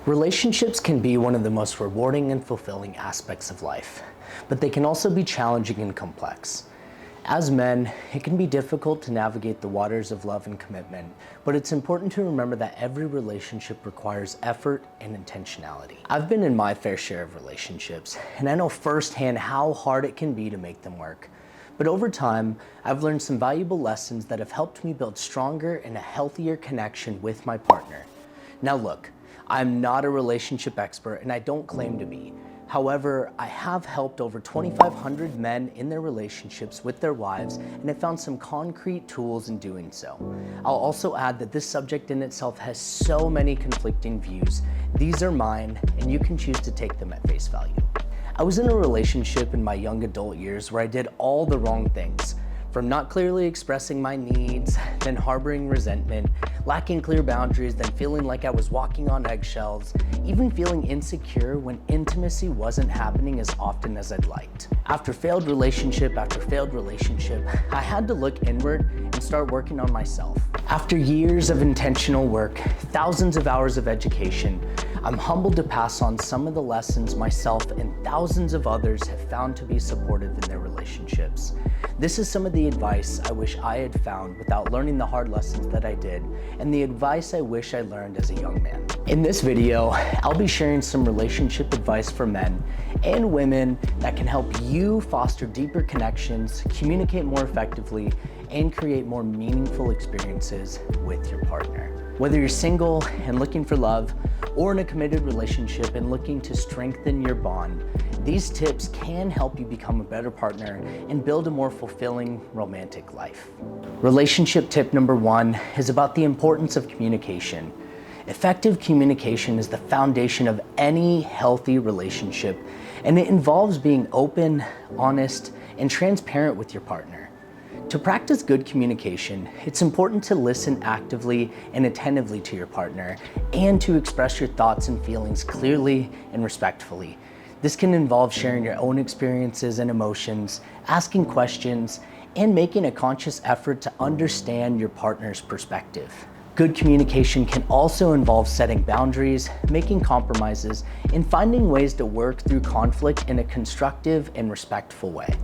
Relationships can be one of the most rewarding and fulfilling aspects of life, but they can also be challenging and complex. As men, it can be difficult to navigate the waters of love and commitment, but it's important to remember that every relationship requires effort and intentionality. I've been in my fair share of relationships, and I know firsthand how hard it can be to make them work. But over time, I've learned some valuable lessons that have helped me build stronger and a healthier connection with my partner. Now look, I'm not a relationship expert and I don't claim to be. However, I have helped over 2,500 men in their relationships with their wives and have found some concrete tools in doing so. I'll also add that this subject in itself has so many conflicting views. These are mine and you can choose to take them at face value. I was in a relationship in my young adult years where I did all the wrong things. From not clearly expressing my needs, then harboring resentment, lacking clear boundaries, then feeling like I was walking on eggshells, even feeling insecure when intimacy wasn't happening as often as I'd liked. After failed relationship after failed relationship, I had to look inward and start working on myself. After years of intentional work, thousands of hours of education, I'm humbled to pass on some of the lessons myself and thousands of others have found to be supportive in their relationships. This is some of the advice I wish I had found without learning the hard lessons that I did, and the advice I wish I learned as a young man. In this video, I'll be sharing some relationship advice for men and women that can help you foster deeper connections, communicate more effectively, and create more meaningful experiences with your partner. Whether you're single and looking for love, or in a committed relationship and looking to strengthen your bond, these tips can help you become a better partner and build a more fulfilling romantic life. Relationship tip number 1 is about the importance of communication. Effective communication is the foundation of any healthy relationship, and it involves being open, honest, and transparent with your partner. To practice good communication, it's important to listen actively and attentively to your partner and to express your thoughts and feelings clearly and respectfully. This can involve sharing your own experiences and emotions, asking questions, and making a conscious effort to understand your partner's perspective. Good communication can also involve setting boundaries, making compromises, and finding ways to work through conflict in a constructive and respectful way.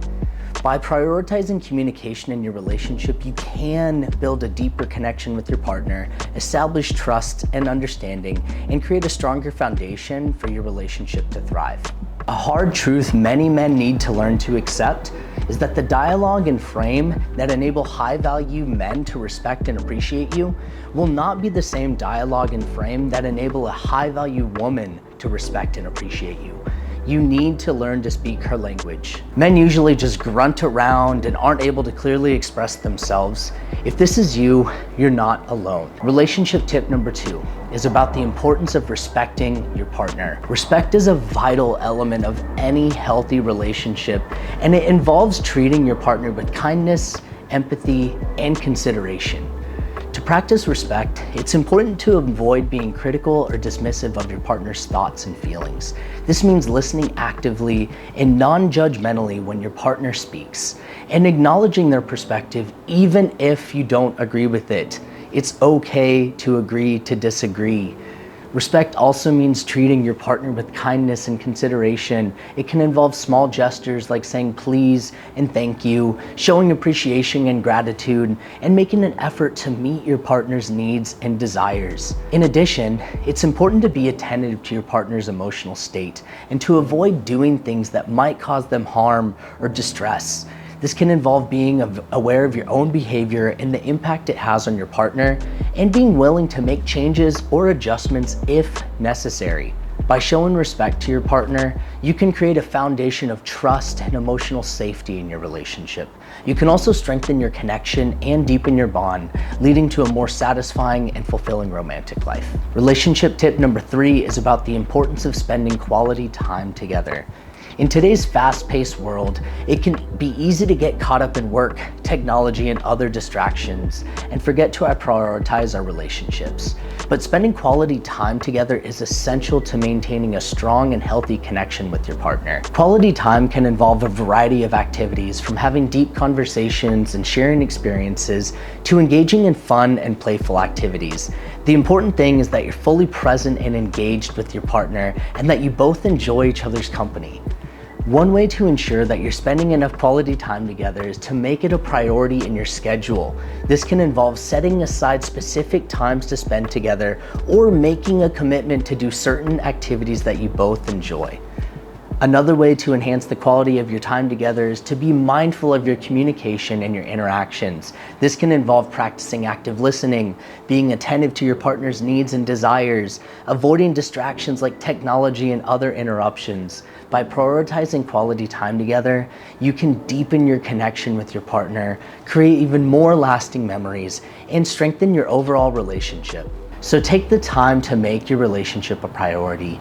By prioritizing communication in your relationship, you can build a deeper connection with your partner, establish trust and understanding, and create a stronger foundation for your relationship to thrive. A hard truth many men need to learn to accept is that the dialogue and frame that enable high-value men to respect and appreciate you will not be the same dialogue and frame that enable a high-value woman to respect and appreciate you. You need to learn to speak her language. Men usually just grunt around and aren't able to clearly express themselves. If this is you, you're not alone. Relationship tip number 2 is about the importance of respecting your partner. Respect is a vital element of any healthy relationship, and it involves treating your partner with kindness, empathy, and consideration. To practice respect, it's important to avoid being critical or dismissive of your partner's thoughts and feelings. This means listening actively and non-judgmentally when your partner speaks, and acknowledging their perspective even if you don't agree with it. It's okay to agree to disagree. Respect also means treating your partner with kindness and consideration. It can involve small gestures like saying please and thank you, showing appreciation and gratitude, and making an effort to meet your partner's needs and desires. In addition, it's important to be attentive to your partner's emotional state and to avoid doing things that might cause them harm or distress. This can involve being aware of your own behavior and the impact it has on your partner, and being willing to make changes or adjustments if necessary. By showing respect to your partner, you can create a foundation of trust and emotional safety in your relationship. You can also strengthen your connection and deepen your bond, leading to a more satisfying and fulfilling romantic life. Relationship tip number 3 is about the importance of spending quality time together. In today's fast-paced world, it can be easy to get caught up in work, technology, and other distractions, and forget to prioritize our relationships. But spending quality time together is essential to maintaining a strong and healthy connection with your partner. Quality time can involve a variety of activities, from having deep conversations and sharing experiences to engaging in fun and playful activities. The important thing is that you're fully present and engaged with your partner, and that you both enjoy each other's company. One way to ensure that you're spending enough quality time together is to make it a priority in your schedule. This can involve setting aside specific times to spend together or making a commitment to do certain activities that you both enjoy. Another way to enhance the quality of your time together is to be mindful of your communication and your interactions. This can involve practicing active listening, being attentive to your partner's needs and desires, avoiding distractions like technology and other interruptions. By prioritizing quality time together, you can deepen your connection with your partner, create even more lasting memories, and strengthen your overall relationship. So take the time to make your relationship a priority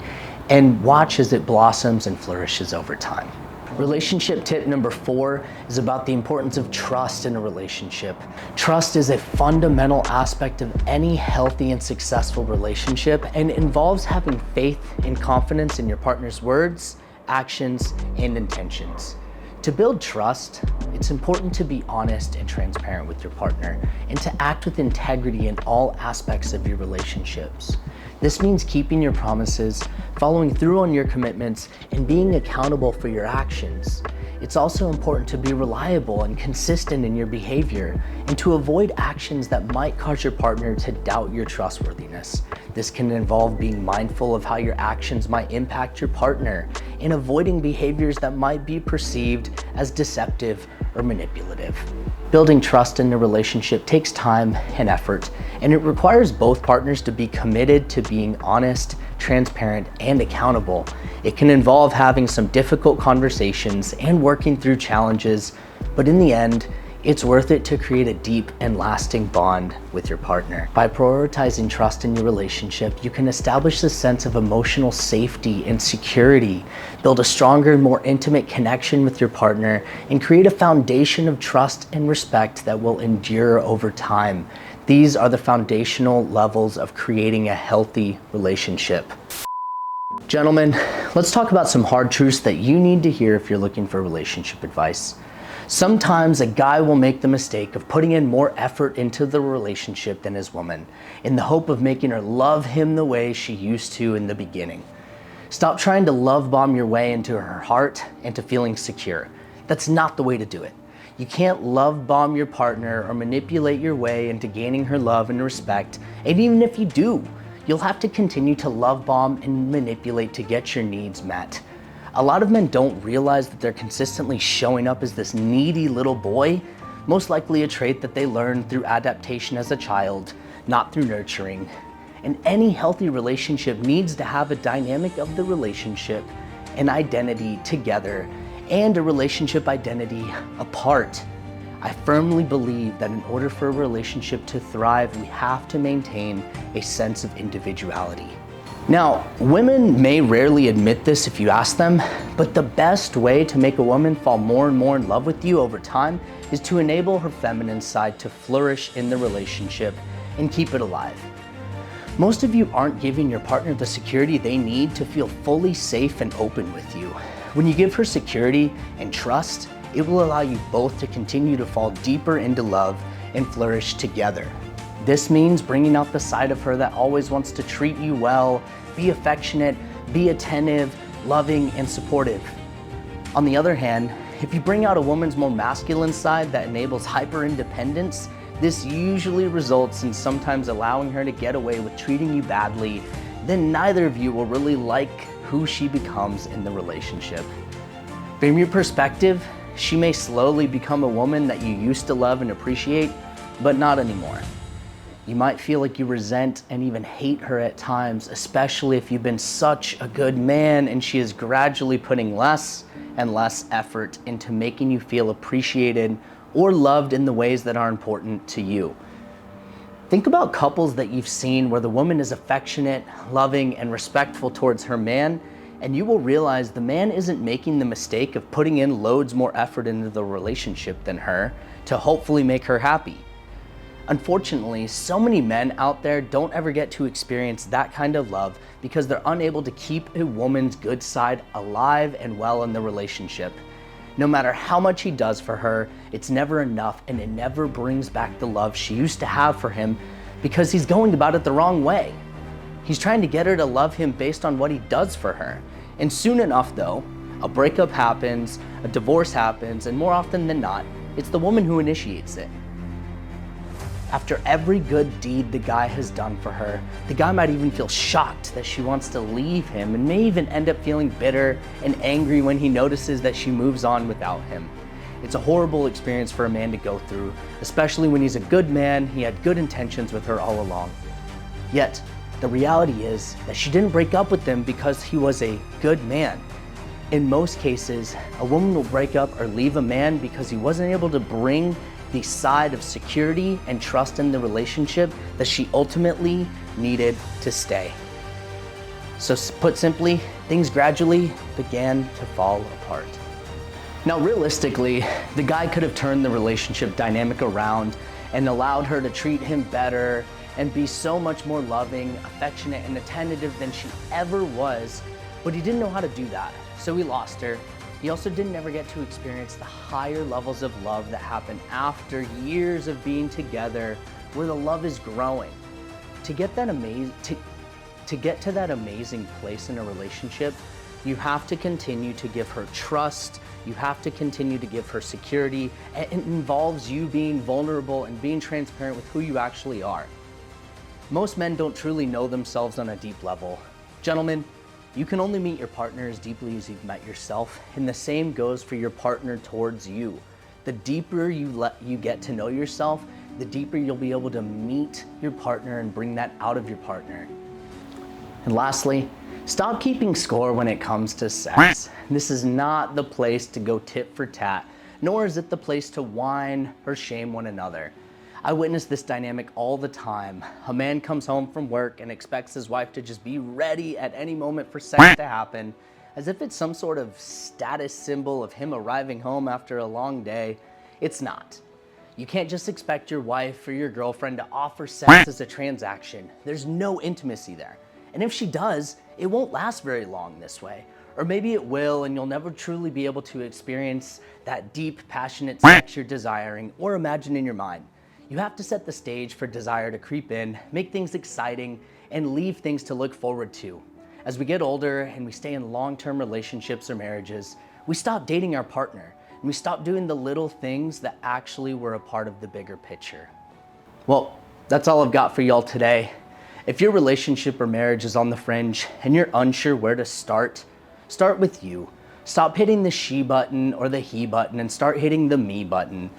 and watch as it blossoms and flourishes over time. Relationship tip number 4 is about the importance of trust in a relationship. Trust is a fundamental aspect of any healthy and successful relationship, and involves having faith and confidence in your partner's words, actions, and intentions. To build trust, it's important to be honest and transparent with your partner, and to act with integrity in all aspects of your relationships. This means keeping your promises, following through on your commitments, and being accountable for your actions. It's also important to be reliable and consistent in your behavior, and to avoid actions that might cause your partner to doubt your trustworthiness. This can involve being mindful of how your actions might impact your partner, and avoiding behaviors that might be perceived as deceptive or manipulative. Building trust in a relationship takes time and effort, and it requires both partners to be committed to being honest, transparent, and accountable. It can involve having some difficult conversations and working through challenges, but in the end, it's worth it to create a deep and lasting bond with your partner. By prioritizing trust in your relationship, you can establish a sense of emotional safety and security, build a stronger, more intimate connection with your partner, and create a foundation of trust and respect that will endure over time. These are the foundational levels of creating a healthy relationship. Gentlemen, let's talk about some hard truths that you need to hear if you're looking for relationship advice. Sometimes a guy will make the mistake of putting in more effort into the relationship than his woman, in the hope of making her love him the way she used to in the beginning. Stop trying to love bomb your way into her heart and to feeling secure. That's not the way to do it. You can't love bomb your partner or manipulate your way into gaining her love and respect, and even if you do, you'll have to continue to love bomb and manipulate to get your needs met. A lot of men don't realize that they're consistently showing up as this needy little boy, most likely a trait that they learned through adaptation as a child, not through nurturing. And any healthy relationship needs to have a dynamic of the relationship, an identity together, and a relationship identity apart. I firmly believe that in order for a relationship to thrive, we have to maintain a sense of individuality. Now, women may rarely admit this if you ask them, but the best way to make a woman fall more and more in love with you over time is to enable her feminine side to flourish in the relationship and keep it alive. Most of you aren't giving your partner the security they need to feel fully safe and open with you. When you give her security and trust, it will allow you both to continue to fall deeper into love and flourish together. This means bringing out the side of her that always wants to treat you well, be affectionate, be attentive, loving, and supportive. On the other hand, if you bring out a woman's more masculine side that enables hyper-independence, this usually results in sometimes allowing her to get away with treating you badly. Then neither of you will really like who she becomes in the relationship. From your perspective, she may slowly become a woman that you used to love and appreciate, but not anymore. You might feel like you resent and even hate her at times, especially if you've been such a good man and she is gradually putting less and less effort into making you feel appreciated or loved in the ways that are important to you. Think about couples that you've seen where the woman is affectionate, loving, and respectful towards her man, And you will realize the man isn't making the mistake of putting in loads more effort into the relationship than her to hopefully make her happy. Unfortunately, so many men out there don't ever get to experience that kind of love because they're unable to keep a woman's good side alive and well in the relationship. No matter how much he does for her, it's never enough, and it never brings back the love she used to have for him because he's going about it the wrong way. He's trying to get her to love him based on what he does for her. And soon enough though, a breakup happens, a divorce happens, and more often than not, it's the woman who initiates it. After every good deed the guy has done for her, the guy might even feel shocked that she wants to leave him and may even end up feeling bitter and angry when he notices that she moves on without him. It's a horrible experience for a man to go through, especially when he's a good man, he had good intentions with her all along. Yet, the reality is that she didn't break up with him because he was a good man. In most cases, a woman will break up or leave a man because he wasn't able to bring the side of security and trust in the relationship that she ultimately needed to stay. So put simply, things gradually began to fall apart. Now realistically, the guy could have turned the relationship dynamic around and allowed her to treat him better and be so much more loving, affectionate, and attentive than she ever was, but he didn't know how to do that, so he lost her. He also didn't ever get to experience the higher levels of love that happen after years of being together, where the love is growing. To get that to get to that amazing place in a relationship, you have to continue to give her trust, you have to continue to give her security, and it involves you being vulnerable and being transparent with who you actually are. Most men don't truly know themselves on a deep level. Gentlemen, you can only meet your partner as deeply as you've met yourself, and the same goes for your partner towards you. The deeper you get to know yourself, the deeper you'll be able to meet your partner and bring that out of your partner. And lastly, stop keeping score when it comes to sex. This is not the place to go tit for tat, nor is it the place to whine or shame one another. I witness this dynamic all the time. A man comes home from work and expects his wife to just be ready at any moment for sex to happen, as if it's some sort of status symbol of him arriving home after a long day. It's not. You can't just expect your wife or your girlfriend to offer sex as a transaction. There's no intimacy there. And if she does, it won't last very long this way. Or maybe it will, and you'll never truly be able to experience that deep, passionate sex you're desiring or imagine in your mind. You have to set the stage for desire to creep in, make things exciting, and leave things to look forward to. As we get older and we stay in long-term relationships or marriages, we stop dating our partner, and we stop doing the little things that actually were a part of the bigger picture. Well, that's all I've got for y'all today. If your relationship or marriage is on the fringe and you're unsure where to start with you. Stop hitting the she button or the he button and start hitting the me button.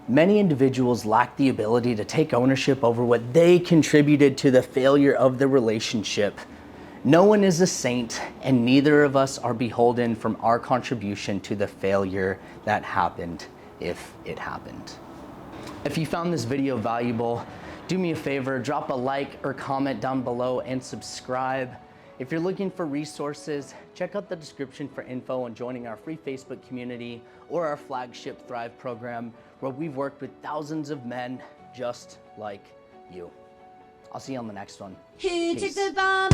Many individuals lack the ability to take ownership over what they contributed to the failure of the relationship. No one is a saint, and neither of us are beholden from our contribution to the failure that happened, if it happened. If you found this video valuable, do me a favor, drop a like or comment down below and subscribe. If you're looking for resources, check out the description for info on joining our free Facebook community or our flagship Thrive program, where we've worked with thousands of men just like you. I'll see you on the next one. Who took Peace. the bomb?